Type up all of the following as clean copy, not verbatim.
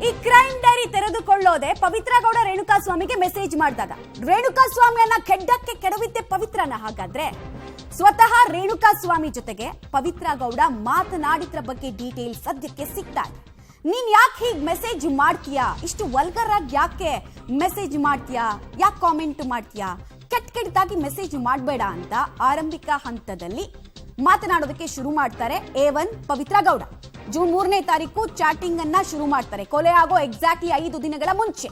ಈ crime diary ತೆರೆದುಕೊಳ್ಳೋದೆ Pavithra Gowda ರೇಣುಕಾಸ್ವಾಮಿಗೆ message ಮಾಡಿದಾಗ ರೇಣುಕಾಸ್ವಾಮಿಯನ್ನ ಕೆಡ್ಡಕ್ಕೆ ಕೆಡವಿದ್ದೆ ಪವಿತ್ರನ. ಹಾಗಾದ್ರೆ ಸ್ವತಃ ರೇಣುಕಾಸ್ವಾಮಿ ಜೊತೆಗೆ ಪವಿತ್ರ ಗೌಡ ಮಾತನಾಡಿದ್ರ ಬಗ್ಗೆ ಡೀಟೇಲ್ ಸದ್ಯಕ್ಕೆ ಸಿಗ್ತಾ ಇದೆ. ನೀನ್ ಯಾಕೆ ಹೀಗ್ ಮೆಸೇಜ್ ಮಾಡ್ತೀಯಾ, ಇಷ್ಟು ವಲ್ಗರ್ ಆಗಿ ಯಾಕೆ ಮೆಸೇಜ್ ಮಾಡ್ತೀಯಾ, ಯಾಕೆ ಕಾಮೆಂಟ್ ಮಾಡ್ತೀಯಾ, ಕೆಟ್ಟದಾಗಿ ಮೆಸೇಜ್ ಮಾಡಬೇಡ ಅಂತ ಆರಂಭಿಕ ಹಂತದಲ್ಲಿ ಮಾತನಾಡೋದಕ್ಕೆ ಶುರು ಮಾಡ್ತಾರೆ A1 ಪವಿತ್ರ ಗೌಡ. ಜೂನ್ 3ನೇ ತಾರೀಕು ಚಾಟಿಂಗ್ ಅನ್ನ ಶುರು ಮಾಡ್ತಾರೆ. ಕೊಲೆ ಆಗೋ ಎಕ್ಸಾಕ್ಟ್ಲಿ 5 ದಿನಗಳ ಮುಂಚೆ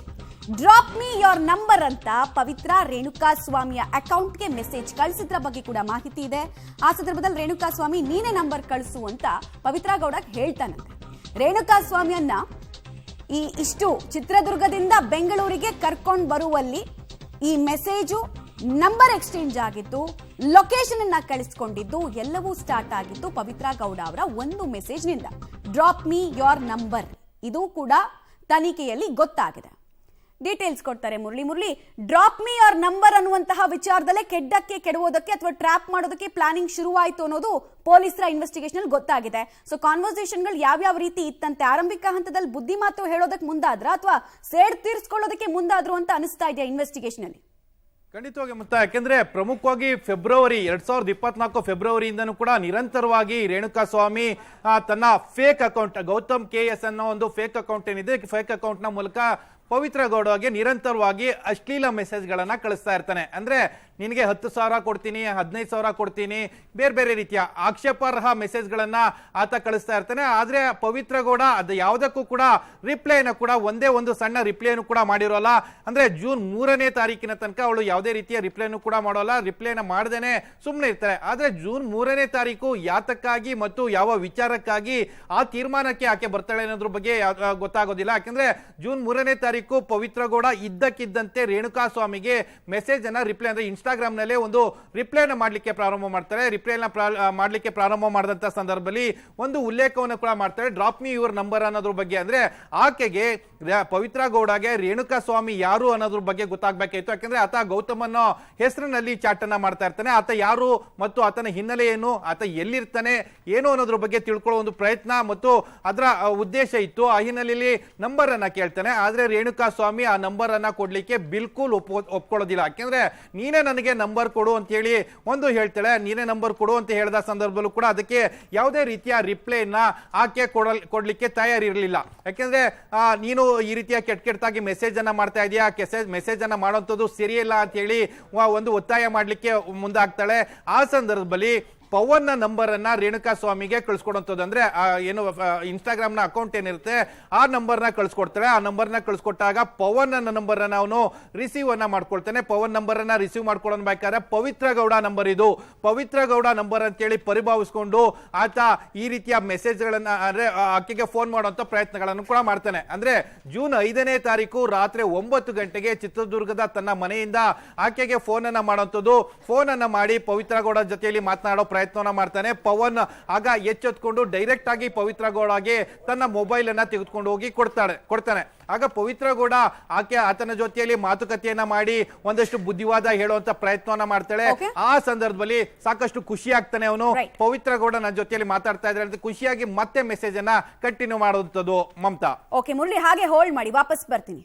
ಡ್ರಾಪ್ ಮೀ ಯೋರ್ ನಂಬರ್ ಅಂತ ಪವಿತ್ರ ರೇಣುಕಾಸ್ವಾಮಿಯ ಅಕೌಂಟ್ಗೆ ಮೆಸೇಜ್ ಕಳಿಸಿದ್ರ ಬಗ್ಗೆ ಕೂಡ ಮಾಹಿತಿ ಇದೆ. ಆ ಸಂದರ್ಭದಲ್ಲಿ ರೇಣುಕಾಸ್ವಾಮಿ ನೀನೇ ನಂಬರ್ ಕಳಿಸು ಅಂತ ಪವಿತ್ರ ಗೌಡ ಹೇಳ್ತಾನಂತೆ. ರೇಣುಕಾಸ್ವಾಮಿಯನ್ನ ಇಷ್ಟು ಚಿತ್ರದುರ್ಗದಿಂದ ಬೆಂಗಳೂರಿಗೆ ಕರ್ಕೊಂಡು ಬರುವಲ್ಲಿ ಈ ಮೆಸೇಜು, ನಂಬರ್ ಎಕ್ಸ್ಚೇಂಜ್ ಆಗಿದ್ದು, ಲೊಕೇಶನ್ ಅನ್ನ ಕಳಿಸ್ಕೊಂಡಿದ್ದು ಎಲ್ಲವೂ ಸ್ಟಾರ್ಟ್ ಆಗಿದ್ದು ಪವಿತ್ರ ಗೌಡ ಅವರ ಒಂದು ಮೆಸೇಜ್ ನಿಂದ. ಡ್ರಾಪ್ ಮೀ ಯೋರ್ ನಂಬರ್, ಇದು ಕೂಡ ತನಿಖೆಯಲ್ಲಿ ಗೊತ್ತಾಗಿದೆ. ಡೀಟೇಲ್ಸ್ ಕೊಡ್ತಾರೆ Murali. Drop me your number ಅನ್ನುವಂತಹ ವಿಚಾರದಲ್ಲೇ ಕೆಡ್ಡಕ್ಕೆ ಕೆಡುವುದಕ್ಕೆ ಅಥವಾ ಟ್ರ್ಯಾಪ್ ಮಾಡೋದಕ್ಕೆ ಪ್ಲಾನಿಂಗ್ ಶುರುವಾಯಿತು ಅನ್ನೋದು ಪೊಲೀಸರ ಇನ್ವೆಸ್ಟಿಗೇಷನ್ ಗೊತ್ತಾಗಿದೆ. ಸೊ ಕಾನ್ವರ್ಸೇಷನ್ಗಳು ಯಾವ್ಯಾವ ರೀತಿ ಇತ್ತಂತೆ, ಆರಂಭಿಕ ಹಂತದಲ್ಲಿ ಬುದ್ಧಿ ಮಾತು ಹೇಳೋದಕ್ಕೆ ಮುಂದಾದ್ರ ಅಥವಾ ಸೇಡ್ ತೀರ್ಸ್ಕೊಳ್ಳೋದಕ್ಕೆ ಮುಂದಾದ್ರು ಅಂತ ಅನಿಸ್ತಾ ಇದೆಯಾ ಇನ್ವೆಸ್ಟಿಗೇಷನ್ ಅಲ್ಲಿ? ಖಂಡಿತವಾಗಿ ಮುತ್ತ, ಯಾಕೆಂದ್ರೆ ಪ್ರಮುಖವಾಗಿ ಫೆಬ್ರವರಿ 2024 ಫೆಬ್ರವರಿಯಿಂದನೂ ಕೂಡ ನಿರಂತರವಾಗಿ ರೇಣುಕಾಸ್ವಾಮಿ ತನ್ನ ಫೇಕ್ ಅಕೌಂಟ್ ಗೌತಮ್ KS ಅನ್ನೋ ಒಂದು ಫೇಕ್ ಅಕೌಂಟ್ ಏನಿದೆ, ಫೇಕ್ ಅಕೌಂಟ್ ನ ಮೂಲಕ ಪವಿತ್ರ ಗೌಡಗೆ ನಿರಂತರವಾಗಿ ಅಶ್ಲೀಲ ಮೆಸೇಜ್ಗಳನ್ನ ಕಳಿಸ್ತಾ ಇರ್ತಾನೆ. ಅಂದ್ರೆ ನಿನಗೆ 10,000 ಕೊಡ್ತೀನಿ, 15,000 ಕೊಡ್ತೀನಿ, ಬೇರೆ ಬೇರೆ ರೀತಿಯ ಆಕ್ಷೇಪಾರ್ಹ ಮೆಸೇಜ್ಗಳನ್ನ ಆತ ಕಳಿಸ್ತಾ ಇರ್ತಾನೆ. ಆದ್ರೆ ಪವಿತ್ರ ಗೌಡ ಅದು ಯಾವುದಕ್ಕೂ ಕೂಡ ರಿಪ್ಲೈನ ಕೂಡ ಒಂದೇ ಒಂದು ಸಣ್ಣ ರಿಪ್ಲೈನು ಕೂಡ ಮಾಡಿರೋಲ್ಲ. ಅಂದ್ರೆ ಜೂನ್ 3ನೇ ತಾರೀಕಿನ ತನಕ ಅವಳು ಯಾವುದೇ ರೀತಿಯ ರಿಪ್ಲೈನು ಕೂಡ ಮಾಡೋಲ್ಲ, ರಿಪ್ಲೈನ ಮಾಡ್ದೇನೆ ಸುಮ್ಮನೆ ಇರ್ತಾರೆ. ಆದ್ರೆ ಜೂನ್ 3ನೇ ತಾರೀಕು ಯಾತಕ್ಕಾಗಿ ಮತ್ತು ಯಾವ ವಿಚಾರಕ್ಕಾಗಿ ಆ ತೀರ್ಮಾನಕ್ಕೆ ಆಕೆ ಬರ್ತಾಳೆ ಅನ್ನೋದ್ರ ಬಗ್ಗೆ ಗೊತ್ತಾಗೋದಿಲ್ಲ. ಯಾಕಂದ್ರೆ ಜೂನ್ 3ನೇ ತಾರೀಕು ಪವಿತ್ರ ಗೌಡ ಇದ್ದಕ್ಕಿದ್ದಂತೆ ರೇಣುಕಾಸ್ವಾಮಿಗೆ ಮೆಸೇಜ್ ಅನ್ನ ರಿಪ್ಲೈ, ಅಂದ್ರೆ ಇನ್ಸ್ಟಾಗ್ರಾಮ್ ನಲ್ಲಿ ಒಂದು ರಿಪ್ಲೈನ ಮಾಡ್ಲಿಕ್ಕೆ ಪ್ರಾರಂಭ ಮಾಡ್ತಾರೆ. ರಿಪ್ಲೈನ ಮಾಡ್ಲಿಕ್ಕೆ ಪ್ರಾರಂಭ ಮಾಡಿದಂತ ಸಂದರ್ಭದಲ್ಲಿ ಒಂದು ಉಲ್ಲೇಖವನ್ನು ಕೂಡ ಮಾಡ್ತಾರೆ, ಡ್ರಾಪ್ ಮೀ ಯುವರ್ ನಂಬರ್ ಅನ್ನೋದ್ರ ಬಗ್ಗೆ. ಅಂದ್ರೆ ಆಕೆಗೆ ಪವಿತ್ರ ಗೌಡಗೆ ರೇಣುಕಾಸ್ವಾಮಿ ಯಾರು ಅನ್ನೋದ್ರ ಬಗ್ಗೆ ಗೊತ್ತಾಗಬೇಕಾಯ್ತು. ಯಾಕಂದ್ರೆ ಆತ ಗೌತಮ್ ಅನ್ನೋ ಹೆಸರಿನಲ್ಲಿ ಚಾಟ್ ಅನ್ನ ಮಾಡ್ತಾ ಇರ್ತಾನೆ. ಆತ ಯಾರು ಮತ್ತು ಆತನ ಹಿನ್ನೆಲೆ ಏನು, ಆತ ಎಲ್ಲಿರ್ತಾನೆ ಏನು ಅನ್ನೋದ್ರ ಬಗ್ಗೆ ತಿಳ್ಕೊಳ್ಳೋ ಒಂದು ಪ್ರಯತ್ನ ಮತ್ತು ಅದರ ಉದ್ದೇಶ ಇತ್ತು. ಆ ಹಿನ್ನೆಲೆಯಲ್ಲಿ ನಂಬರ್ ಅನ್ನ ಕೇಳ್ತಾನೆ. ಆದ್ರೆ ರೇಣುಕಾಸ್ವಾಮಿ ಆ ನಂಬರ್ ಅನ್ನ ಕೊಡ್ಲಿಕ್ಕೆ ಬಿಲ್ಕುಲ್ ಒಪ್ಕೊಳ್ಳೋದಿಲ್ಲ. ಯಾಕೆಂದ್ರೆ ನೀನೇ ನನಗೆ ನಂಬರ್ ಕೊಡು ಅಂತ ಹೇಳಿ ಒಂದು ಹೇಳ್ತಾಳೆ. ನೀನೇ ನಂಬರ್ ಕೊಡು ಅಂತ ಹೇಳಿದ ಸಂದರ್ಭದಲ್ಲೂ ಕೂಡ ಅದಕ್ಕೆ ಯಾವುದೇ ರೀತಿಯ ರಿಪ್ಲೈನ ಆಕೆ ಕೊಡ್ಲಿಕ್ಕೆ ತಯಾರಿರಲಿಲ್ಲ. ಯಾಕೆಂದ್ರೆ ನೀನು ಈ ರೀತಿಯ ಕೆಟ್ಟದಾಗಿ ಮೆಸೇಜ್ ಅನ್ನ ಮಾಡ್ತಾ ಇದೀಯಾ, ಮೆಸೇಜ್ ಅನ್ನ ಮಾಡುವಂಥದ್ದು ಸರಿಯಿಲ್ಲ ಅಂತ ಹೇಳಿ ಒಂದು ಒತ್ತಾಯ ಮಾಡ್ಲಿಕ್ಕೆ ಮುಂದಾಗ್ತಾಳೆ. ಆ ಸಂದರ್ಭದಲ್ಲಿ ಪವನ್ ನಂಬರ್ ಅನ್ನ ರೇಣುಕಾಸ್ವಾಮಿಗೆ ಕಳಿಸ್ಕೊಡುವಂಥದ್ದು. ಅಂದ್ರೆ ಏನು ಇನ್ಸ್ಟಾಗ್ರಾಮ್ ನ ಅಕೌಂಟ್ ಏನಿರುತ್ತೆ ಆ ನಂಬರ್ ನ ಕಳಿಸ್ಕೊಡ್ತಾರೆ. ಆ ನಂಬರ್ ನ ಕಳಿಸ್ಕೊಟ್ಟಾಗ ಪವನ್ ಅನ್ನ ನಂಬರ್ ಅನ್ನ ಅವನು ರಿಸೀವ್ ಅನ್ನ ಮಾಡ್ಕೊಳ್ತಾನೆ. ಪವನ್ ನಂಬರ್ ಅನ್ನ ರಿಸೀವ್ ಮಾಡ್ಕೊಳ್ಳಬೇಕಾದ್ರೆ ಪವಿತ್ರ ಗೌಡ ನಂಬರ್, ಇದು ಪವಿತ್ರ ಗೌಡ ನಂಬರ್ ಅಂತ ಹೇಳಿ ಪರಿಭಾವಿಸ್ಕೊಂಡು ಆತ ಈ ರೀತಿಯ ಮೆಸೇಜ್ ಗಳನ್ನ ಅಂದ್ರೆ ಆಕೆಗೆ ಫೋನ್ ಮಾಡುವಂತ ಪ್ರಯತ್ನಗಳನ್ನು ಕೂಡ ಮಾಡ್ತಾನೆ. ಅಂದ್ರೆ ಜೂನ್ 5ನೇ ತಾರೀಕು ರಾತ್ರಿ 9 ಗಂಟೆಗೆ ಚಿತ್ರದುರ್ಗದ ತನ್ನ ಮನೆಯಿಂದ ಆಕೆಗೆ ಫೋನ್ ಅನ್ನ ಮಾಡುವಂಥದ್ದು. ಫೋನ್ ಅನ್ನ ಮಾಡಿ ಪವಿತ್ರ ಗೌಡ ಜೊತೆಯಲ್ಲಿ ಮಾತನಾಡೋ ಪ್ರಯತ್ನ ಮಾಡ್ತಾನೆ. ಪವನ್ ಆಗ ಎಚ್ಚೆತ್ಕೊಂಡು ಡೈರೆಕ್ಟ್ ಆಗಿ ಪವಿತ್ರ ಗೌಡಗೆ ತನ್ನ ಮೊಬೈಲ್ ಅನ್ನ ತೆಗೆದುಕೊಂಡು ಹೋಗಿ ಕೊಡ್ತಾನೆ. ಆಗ ಪವಿತ್ರ ಗೌಡ ಆತನ ಜೊತೆಯಲ್ಲಿ ಮಾತುಕತೆಯನ್ನ ಮಾಡಿ ಒಂದಷ್ಟು ಬುದ್ಧಿವಾದ ಹೇಳುವಂತ ಪ್ರಯತ್ನವನ್ನ ಮಾಡ್ತಾಳೆ. ಆ ಸಂದರ್ಭದಲ್ಲಿ ಸಾಕಷ್ಟು ಖುಷಿ ಆಗ್ತಾನೆ ಅವನು. ಪವಿತ್ರ ಗೌಡ ನನ್ನ ಜೊತೆಯಲ್ಲಿ ಮಾತಾಡ್ತಾ ಇದ್ರೆ ಅಂತ ಖುಷಿಯಾಗಿ ಮತ್ತೆ ಮೆಸೇಜ್ ಅನ್ನ ಕಂಟಿನ್ಯೂ ಮಾಡುವಂತದ್ದು. ಮಮತಾ, ಓಕೆ ಮುರಳಿ, ಹಾಗೆ ಹೋಲ್ಡ್ ಮಾಡಿ, ವಾಪಸ್ ಬರ್ತೀನಿ.